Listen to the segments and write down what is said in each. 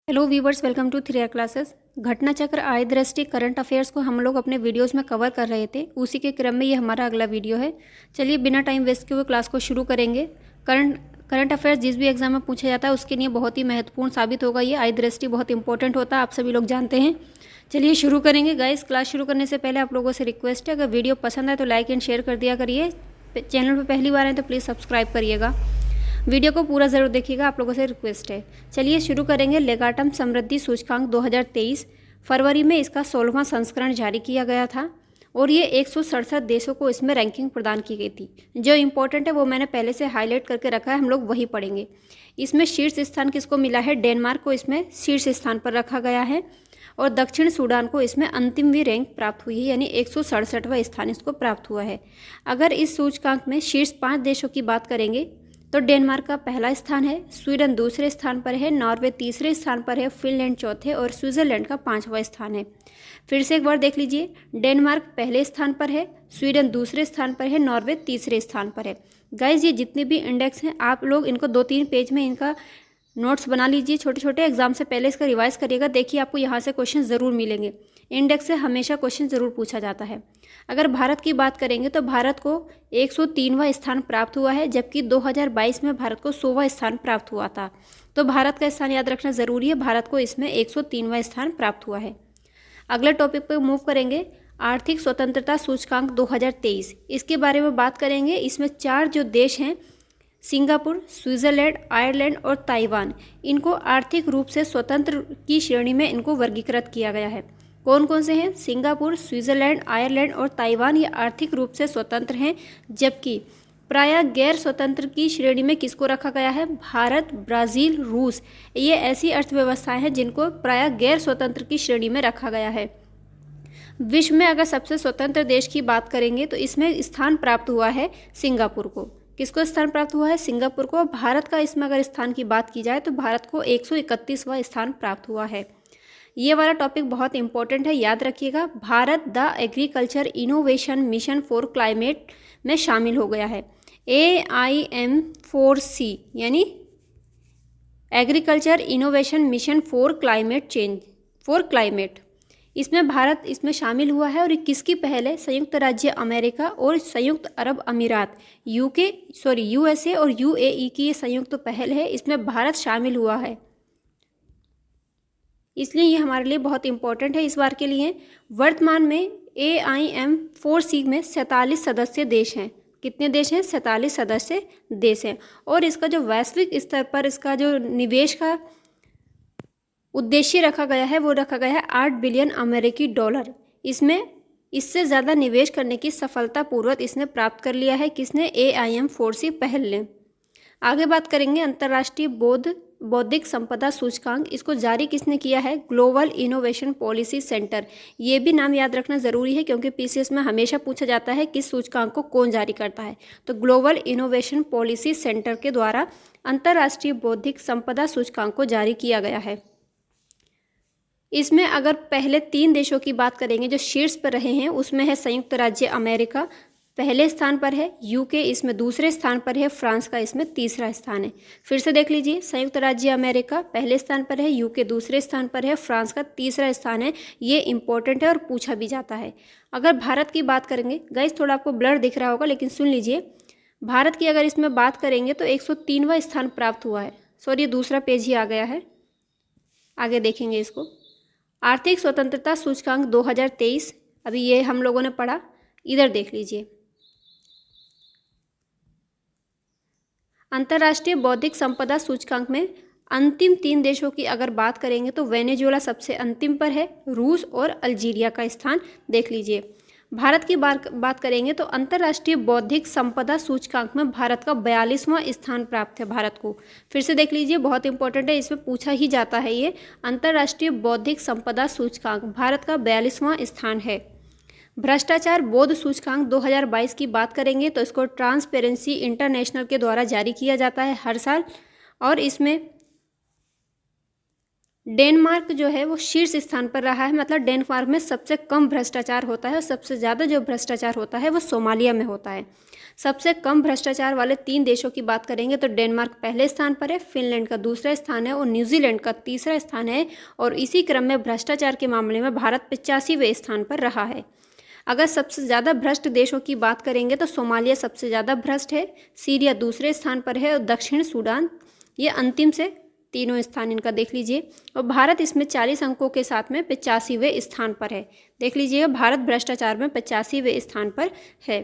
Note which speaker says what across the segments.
Speaker 1: Hello viewers, welcome to 3R classes. घटना चक्र, आय दृष्टि, करंट अफेयर्स को हम लोग अपने वीडियोस में कवर कर रहे थे। उसी के क्रम में ये हमारा अगला वीडियो है। चलिए बिना टाइम वेस्ट किए हुए क्लास को शुरू करेंगे। करंट अफेयर्स जिस भी एग्जाम में पूछा जाता है उसके लिए बहुत ही महत्वपूर्ण साबित होगा। ये आय दृष्टि बहुत इंपॉर्टेंट होता है, आप सभी लोग जानते हैं। चलिए शुरू करेंगे गाइस। क्लास शुरू करने से पहले आप लोगों से रिक्वेस्ट है, अगर वीडियो पसंद है तो लाइक एंड शेयर कर दिया करिए। चैनल पर पहली बार है तो प्लीज़ सब्सक्राइब करिएगा। वीडियो को पूरा ज़रूर देखिएगा, आप लोगों से रिक्वेस्ट है। चलिए शुरू करेंगे। लेगाटम समृद्धि सूचकांक 2023 फरवरी में इसका 16वां संस्करण जारी किया गया था और ये 167 देशों को इसमें रैंकिंग प्रदान की गई थी। जो इम्पोर्टेंट है वो मैंने पहले से हाईलाइट करके रखा है, हम लोग वही पढ़ेंगे। इसमें शीर्ष स्थान किसको मिला है? डेनमार्क को इसमें शीर्ष स्थान पर रखा गया है और दक्षिण सूडान को इसमें अंतिमवी रैंक प्राप्त हुई है, यानी 167वां स्थान इसको प्राप्त हुआ है। अगर इस सूचकांक में शीर्ष 5 देशों की बात करेंगे तो डेनमार्क का पहला स्थान है, स्वीडन दूसरे स्थान पर है, नॉर्वे तीसरे स्थान पर है, फिनलैंड चौथे और स्विट्जरलैंड का 5वां स्थान है। फिर से एक बार देख लीजिए, डेनमार्क पहले स्थान पर है, स्वीडन दूसरे स्थान पर है, नॉर्वे तीसरे स्थान पर है। गाइज ये जितने भी इंडेक्स हैं आप लोग इनको 2-3 पेज में इनका नोट्स बना लीजिए, छोटे छोटे। एग्जाम से पहले इसका रिवाइज करिएगा। देखिए आपको यहाँ से क्वेश्चन ज़रूर मिलेंगे। इंडेक्स से हमेशा क्वेश्चन ज़रूर पूछा जाता है। अगर भारत की बात करेंगे तो भारत को 103वां स्थान प्राप्त हुआ है, जबकि 2022 में भारत को 100वां स्थान प्राप्त हुआ था। तो भारत का स्थान याद रखना ज़रूरी है। भारत को इसमें 103वां स्थान प्राप्त हुआ है। अगले टॉपिक पर मूव करेंगे। आर्थिक स्वतंत्रता सूचकांक 2023, इसके बारे में बात करेंगे। इसमें 4 जो देश हैं, सिंगापुर, स्विट्जरलैंड, आयरलैंड और ताइवान, इनको आर्थिक रूप से स्वतंत्र की श्रेणी में इनको वर्गीकृत किया गया है। कौन कौन से हैं? सिंगापुर, स्विट्जरलैंड, आयरलैंड और ताइवान ये आर्थिक रूप से स्वतंत्र हैं, जबकि प्रायः गैर स्वतंत्र की श्रेणी में किसको रखा गया है? भारत, ब्राज़ील, रूस, ये ऐसी अर्थव्यवस्थाएं हैं जिनको प्रायः गैर स्वतंत्र की श्रेणी में रखा गया है। विश्व में अगर सबसे स्वतंत्र देश की बात करेंगे तो इसमें स्थान प्राप्त हुआ है सिंगापुर को। किसको स्थान प्राप्त हुआ है? सिंगापुर को। भारत का इसमें अगर स्थान की बात की जाए तो भारत को 131वां स्थान प्राप्त हुआ है। ये वाला टॉपिक बहुत इंपॉर्टेंट है, याद रखिएगा। Bharat the agriculture innovation mission for climate में शामिल हो गया है। AIM4C यानी agriculture innovation mission for climate change, for climate, इसमें भारत इसमें शामिल हुआ है। और ये किसकी पहल है? संयुक्त राज्य अमेरिका और संयुक्त अरब अमीरात, USA और UAE की ये संयुक्त पहल है। इसमें भारत शामिल हुआ है, इसलिए ये हमारे लिए बहुत इंपॉर्टेंट है इस बार के लिए। वर्तमान में AIM4C में 47 सदस्य देश हैं। कितने देश हैं? 47 सदस्य देश हैं। और इसका जो वैश्विक स्तर पर इसका जो निवेश का उद्देश्य रखा गया है वो रखा गया है 8 बिलियन अमेरिकी डॉलर। इसमें इससे ज़्यादा निवेश करने की सफलतापूर्वक इसने प्राप्त कर लिया है। किसने? AIM4C पहल ने। आगे बात करेंगे अंतर्राष्ट्रीय बौद्धिक संपदा सूचकांक, इसको जारी किसने किया है? Global innovation policy centre. ये भी नाम याद रखना ज़रूरी है क्योंकि PCS में हमेशा पूछा जाता है किस सूचकांक को कौन जारी करता है। तो ग्लोबल इनोवेशन पॉलिसी सेंटर के द्वारा अंतर्राष्ट्रीय बौद्धिक संपदा सूचकांक को जारी किया गया है। इसमें अगर पहले 3 देशों की बात करेंगे जो शीर्ष पर रहे हैं, उसमें है संयुक्त राज्य अमेरिका पहले स्थान पर है, UK इसमें दूसरे स्थान पर है, फ्रांस का इसमें तीसरा स्थान है। फिर से देख लीजिए, संयुक्त राज्य अमेरिका पहले स्थान पर है, UK दूसरे स्थान पर है, फ्रांस का तीसरा स्थान है। ये इंपॉर्टेंट है और पूछा भी जाता है। अगर भारत की बात करेंगे, गाइस थोड़ा आपको ब्लर दिख रहा होगा लेकिन सुन लीजिए, भारत की अगर इसमें बात करेंगे तो 103वां स्थान प्राप्त हुआ है। सॉरी, दूसरा पेज ही आ गया है, आगे देखेंगे इसको। आर्थिक स्वतंत्रता सूचकांक 2023, अभी ये हम लोगों ने पढ़ा, इधर देख लीजिए। अंतर्राष्ट्रीय बौद्धिक संपदा सूचकांक में अंतिम 3 देशों की अगर बात करेंगे तो वेनेजुएला सबसे अंतिम पर है, रूस और अल्जीरिया का स्थान देख लीजिए। भारत की बात करेंगे तो अंतर्राष्ट्रीय बौद्धिक संपदा सूचकांक में भारत का 42वां स्थान प्राप्त है भारत को। फिर से देख लीजिए, बहुत इंपॉर्टेंट है, इसमें पूछा ही जाता है। ये अंतर्राष्ट्रीय बौद्धिक संपदा सूचकांक भारत का 42वां स्थान है। भ्रष्टाचार बोध सूचकांक 2022 की बात करेंगे तो इसको ट्रांसपेरेंसी इंटरनेशनल के द्वारा जारी किया जाता है हर साल। और इसमें डेनमार्क जो है वो शीर्ष स्थान पर रहा है, मतलब डेनमार्क में सबसे कम भ्रष्टाचार होता है और सबसे ज़्यादा जो भ्रष्टाचार होता है वो सोमालिया में होता है। सबसे कम भ्रष्टाचार वाले 3 देशों की बात करेंगे तो डेनमार्क पहले स्थान पर है, फिनलैंड का दूसरा स्थान है और न्यूजीलैंड का तीसरा स्थान है। और इसी क्रम में भ्रष्टाचार के मामले में भारत 85वें स्थान पर रहा है। अगर सबसे ज़्यादा भ्रष्ट देशों की बात करेंगे तो सोमालिया सबसे ज़्यादा भ्रष्ट है, सीरिया दूसरे स्थान पर है और दक्षिण सूडान ये अंतिम से तीनों स्थान इनका देख लीजिए। और भारत इसमें 40 अंकों के साथ में 85वें स्थान पर है। देख लीजिएगा, भारत भ्रष्टाचार में 85वें स्थान पर है।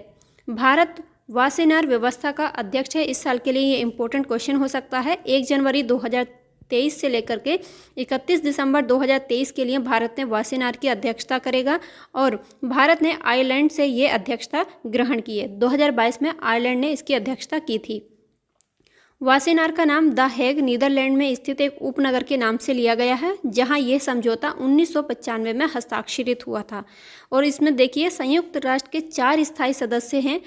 Speaker 1: भारत वासेनार व्यवस्था का अध्यक्ष है। इस साल के लिए ये इंपॉर्टेंट क्वेश्चन हो सकता है। 1 जनवरी 2023 से लेकर के 31 दिसंबर 2023 के लिए भारत ने वासेनार की अध्यक्षता करेगा और भारत ने आयरलैंड से ये अध्यक्षता ग्रहण की है। 2022 में आयरलैंड ने इसकी अध्यक्षता की थी। वासेनार का नाम द हेग नीदरलैंड में स्थित एक उपनगर के नाम से लिया गया है, जहां यह समझौता 1995 में हस्ताक्षरित हुआ था। और इसमें देखिए, संयुक्त राष्ट्र के 4 स्थायी सदस्य हैं।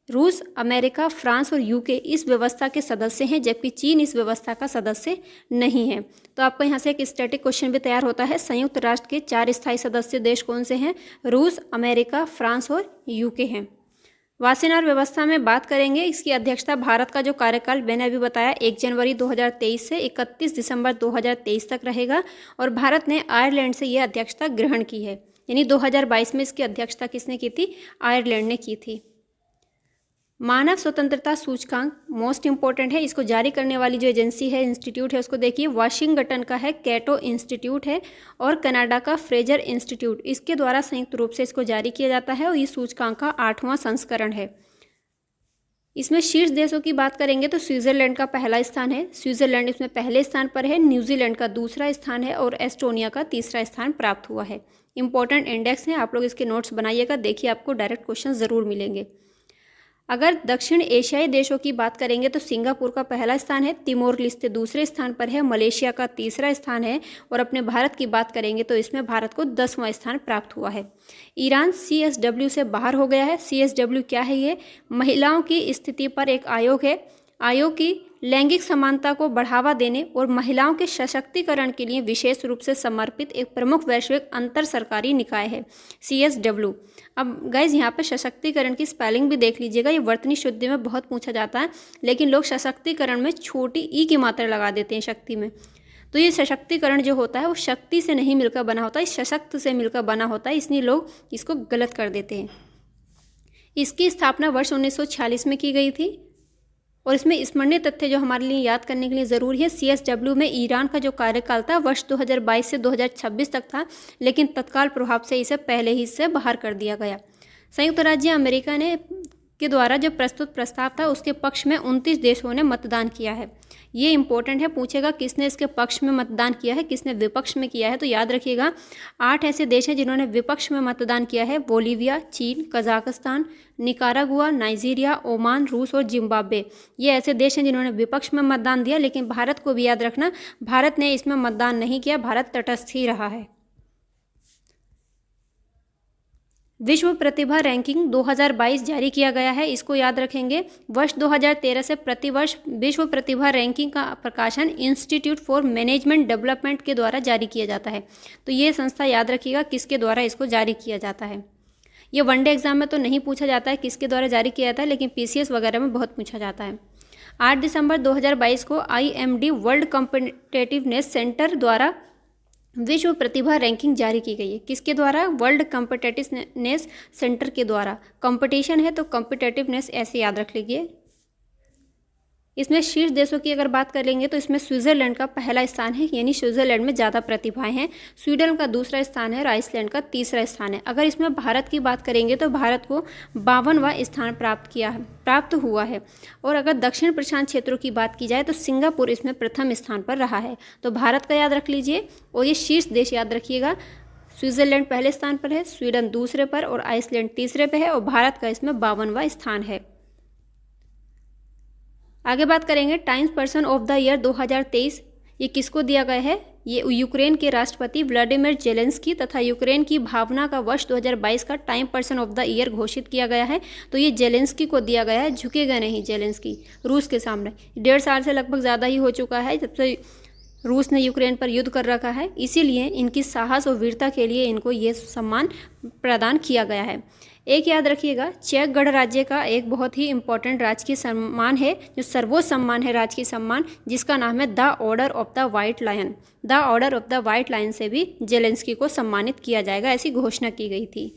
Speaker 1: रूस, अमेरिका, फ्रांस और यूके इस व्यवस्था के सदस्य हैं, जबकि चीन इस व्यवस्था का सदस्य नहीं है। तो आपको यहाँ से एक स्टैटिक क्वेश्चन भी तैयार होता है। संयुक्त राष्ट्र के 4 स्थायी सदस्य देश कौन से हैं? रूस, अमेरिका, फ्रांस और यूके हैं। वासेनार व्यवस्था में बात करेंगे, इसकी अध्यक्षता भारत का जो कार्यकाल मैंने अभी बताया 1 जनवरी 2023 से 31 दिसंबर 2023 तक रहेगा और भारत ने आयरलैंड से यह अध्यक्षता ग्रहण की है। यानी 2022 में इसकी अध्यक्षता किसने की थी? आयरलैंड ने की थी। मानव स्वतंत्रता सूचकांक मोस्ट इंपॉर्टेंट है। इसको जारी करने वाली जो एजेंसी है, इंस्टीट्यूट है, उसको देखिए, वाशिंगटन का है कैटो इंस्टीट्यूट है और कनाडा का फ्रेजर इंस्टीट्यूट, इसके द्वारा संयुक्त रूप से इसको जारी किया जाता है और ये सूचकांक का 8वां संस्करण है। इसमें शीर्ष देशों की बात करेंगे तो स्विट्जरलैंड का पहला स्थान है। स्विट्जरलैंड इसमें पहले स्थान पर है। न्यूजीलैंड का दूसरा स्थान है और एस्टोनिया का तीसरा स्थान प्राप्त हुआ है। इंपॉर्टेंट इंडेक्स हैं, आप लोग इसके नोट्स बनाइएगा, देखिए आपको डायरेक्ट क्वेश्चन ज़रूर मिलेंगे। अगर दक्षिण एशियाई देशों की बात करेंगे तो सिंगापुर का पहला स्थान है, तिमोर लिस्ते दूसरे स्थान पर है, मलेशिया का तीसरा स्थान है और अपने भारत की बात करेंगे तो इसमें भारत को 10वां स्थान प्राप्त हुआ है। ईरान CSW से बाहर हो गया है। CSW क्या है? ये महिलाओं की स्थिति पर एक आयोग है। आयोग की लैंगिक समानता को बढ़ावा देने और महिलाओं के सशक्तिकरण के लिए विशेष रूप से समर्पित एक प्रमुख वैश्विक अंतर सरकारी निकाय है CSW। अब गाइज यहाँ पे सशक्तिकरण की स्पेलिंग भी देख लीजिएगा, ये वर्तनी शुद्धि में बहुत पूछा जाता है, लेकिन लोग सशक्तिकरण में छोटी ई की मात्रा लगा देते हैं शक्ति में। तो ये सशक्तिकरण जो होता है वो शक्ति से नहीं मिलकर बना होता है, सशक्त से मिलकर बना होता है, इसलिए लोग इसको गलत कर देते हैं। इसकी स्थापना वर्ष 1946 में की गई थी और इसमें स्मरणीय तथ्य जो हमारे लिए याद करने के लिए ज़रूरी है, CSW में ईरान का जो कार्यकाल था वर्ष 2022 से 2026 तक था, लेकिन तत्काल प्रभाव से इसे पहले ही से बाहर कर दिया गया। संयुक्त राज्य अमेरिका ने के द्वारा जो प्रस्तुत प्रस्ताव था उसके पक्ष में 29 देशों ने मतदान किया है। ये इंपॉर्टेंट है, पूछेगा किसने इसके पक्ष में मतदान किया है, किसने विपक्ष में किया है। तो याद रखिएगा 8 ऐसे देश हैं जिन्होंने विपक्ष में मतदान किया है। बोलीविया, चीन, कजाकिस्तान, निकारागुआ, नाइजीरिया, ओमान, रूस और जिम्बाब्वे, ये ऐसे देश हैं जिन्होंने विपक्ष में मतदान दिया। लेकिन भारत को भी याद रखना, भारत ने इसमें मतदान नहीं किया, भारत तटस्थ ही रहा है। विश्व प्रतिभा रैंकिंग 2022 जारी किया गया है, इसको याद रखेंगे। वर्ष 2013 से प्रतिवर्ष विश्व प्रतिभा रैंकिंग का प्रकाशन इंस्टीट्यूट फॉर मैनेजमेंट डेवलपमेंट के द्वारा जारी किया जाता है। तो ये संस्था याद रखिएगा किसके द्वारा इसको जारी किया जाता है। ये वनडे एग्जाम में तो नहीं पूछा जाता है किसके द्वारा जारी किया जाता है, लेकिन PCS वगैरह में बहुत पूछा जाता है। 8 दिसंबर 2022 को IMD वर्ल्ड कॉम्पिटिटिवनेस सेंटर द्वारा विश्व प्रतिभा रैंकिंग जारी की गई है। किसके द्वारा? वर्ल्ड कॉम्पिटिटिवनेस सेंटर के द्वारा। कंपटीशन है तो कॉम्पिटिटिवनेस ऐसे याद रख लीजिए। इसमें शीर्ष देशों की अगर बात करेंगे तो इसमें स्विट्जरलैंड का पहला स्थान है, यानी स्विट्जरलैंड में ज़्यादा प्रतिभाएं हैं। स्वीडन का दूसरा स्थान है और आइसलैंड का तीसरा स्थान है। अगर इसमें भारत की बात करेंगे तो भारत को 52वां स्थान प्राप्त हुआ है। और अगर दक्षिण प्रशांत क्षेत्रों की बात की जाए तो सिंगापुर इसमें प्रथम स्थान पर रहा है। तो भारत का याद रख लीजिए और ये शीर्ष देश याद रखिएगा। स्विट्जरलैंड पहले स्थान पर है, स्वीडन दूसरे पर और आइसलैंड तीसरे पर है और भारत का इसमें 52वां स्थान है। आगे बात करेंगे times person of the year 2023, ये किसको दिया गया है? ये यूक्रेन के राष्ट्रपति व्लादिमीर जेलेंस्की तथा यूक्रेन की भावना का वर्ष 2022 का time person of the year घोषित किया गया है। तो ये जेलेंस्की को दिया गया है, झुकेगा नहीं जेलेंस्की रूस के सामने। 1.5 साल से लगभग ज़्यादा ही हो चुका है जब से रूस ने यूक्रेन पर युद्ध कर रखा है, इसीलिए इनकी साहस और वीरता के लिए इनको ये सम्मान प्रदान किया गया है। एक याद रखिएगा, चेक गणराज्य का एक बहुत ही इंपॉर्टेंट राजकीय सम्मान है, जो सर्वोच्च सम्मान है राजकीय सम्मान, जिसका नाम है the Order of the White Lion. The Order of the White Lion से भी जेलेंस्की को सम्मानित किया जाएगा, ऐसी घोषणा की गई थी।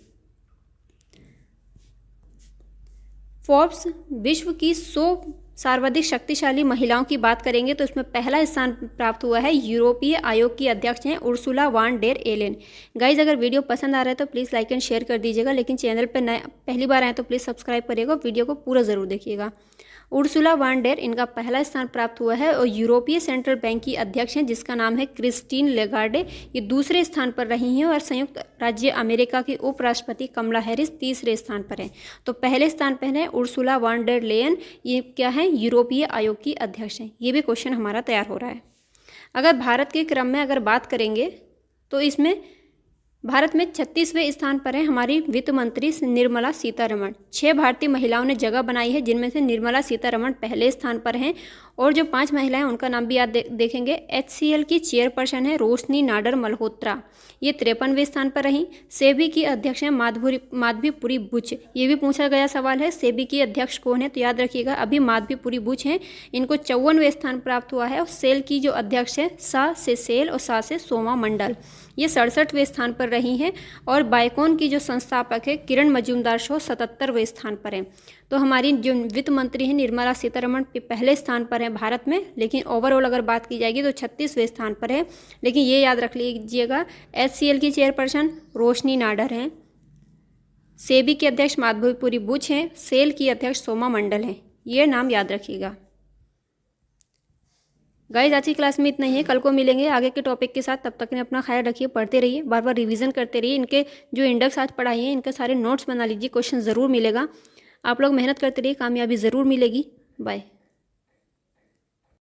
Speaker 1: फोर्ब्स विश्व की 100 सर्वाधिक शक्तिशाली महिलाओं की बात करेंगे तो इसमें पहला स्थान प्राप्त हुआ है यूरोपीय आयोग की अध्यक्ष हैं Ursula von der Leyen. Guys, अगर वीडियो पसंद आ रहा है तो प्लीज़ लाइक एंड शेयर कर दीजिएगा, लेकिन चैनल पर नए पहली बार आए तो प्लीज़ सब्सक्राइब करिएगा, वीडियो को पूरा ज़रूर देखिएगा। उर्सुला वान डेर इनका पहला स्थान प्राप्त हुआ है और यूरोपीय सेंट्रल बैंक की अध्यक्ष हैं, जिसका नाम है क्रिस्टीन लेगार्डे, ये दूसरे स्थान पर रही हैं। और संयुक्त राज्य अमेरिका की उपराष्ट्रपति कमला हैरिस तीसरे स्थान पर हैं। तो पहले स्थान पर है उर्सुला वान डेर लेयन, ये क्या है, यूरोपीय आयोग की अध्यक्ष हैं। ये भी क्वेश्चन हमारा तैयार हो रहा है। अगर भारत के क्रम में अगर बात करेंगे तो इसमें भारत में 36वें स्थान पर है हमारी वित्त मंत्री निर्मला सीतारमण। 6 भारतीय महिलाओं ने जगह बनाई है, जिनमें से निर्मला सीतारमण पहले स्थान पर हैं। और जो 5 महिलाएं उनका नाम भी याद देखेंगे। HCL की चेयरपर्सन है रोशनी नाडर मल्होत्रा, ये 53वें स्थान पर रहीं। सेबी की अध्यक्ष हैं माधवीपुरी बुच, ये भी पूछा गया सवाल है, सेबी की अध्यक्ष कौन है, तो याद रखिएगा अभी माधवीपुरी बुच हैं, इनको 54वें स्थान प्राप्त हुआ है। और सेल की जो अध्यक्ष है सा से सेल और सा से सोमा मंडल, ये 67वें स्थान पर रही हैं। और बाइकॉन की जो संस्थापक है किरण मजूमदार शो 77वें स्थान पर हैं। तो हमारी जो वित्त मंत्री हैं निर्मला सीतारमण पहले स्थान पर हैं भारत में, लेकिन ओवरऑल अगर बात की जाएगी तो 36वें स्थान पर है। लेकिन ये याद रख लीजिएगा, HCL की चेयरपर्सन रोशनी नाडर हैं, सेबी के अध्यक्ष माधवीपुरी बुच हैं, सेल की अध्यक्ष सोमा मंडल हैं, ये नाम याद रखिएगा। गाइज, आज की क्लास में इतना ही है, कल को मिलेंगे आगे के टॉपिक के साथ। तब तक ने अपना ख्याल रखिए, पढ़ते रहिए, बार बार रिवीजन करते रहिए। इनके जो इंडेक्स आज पढ़ाई है इनके सारे नोट्स बना लीजिए, क्वेश्चन ज़रूर मिलेगा। आप लोग मेहनत करते रहिए, कामयाबी ज़रूर मिलेगी। बाय।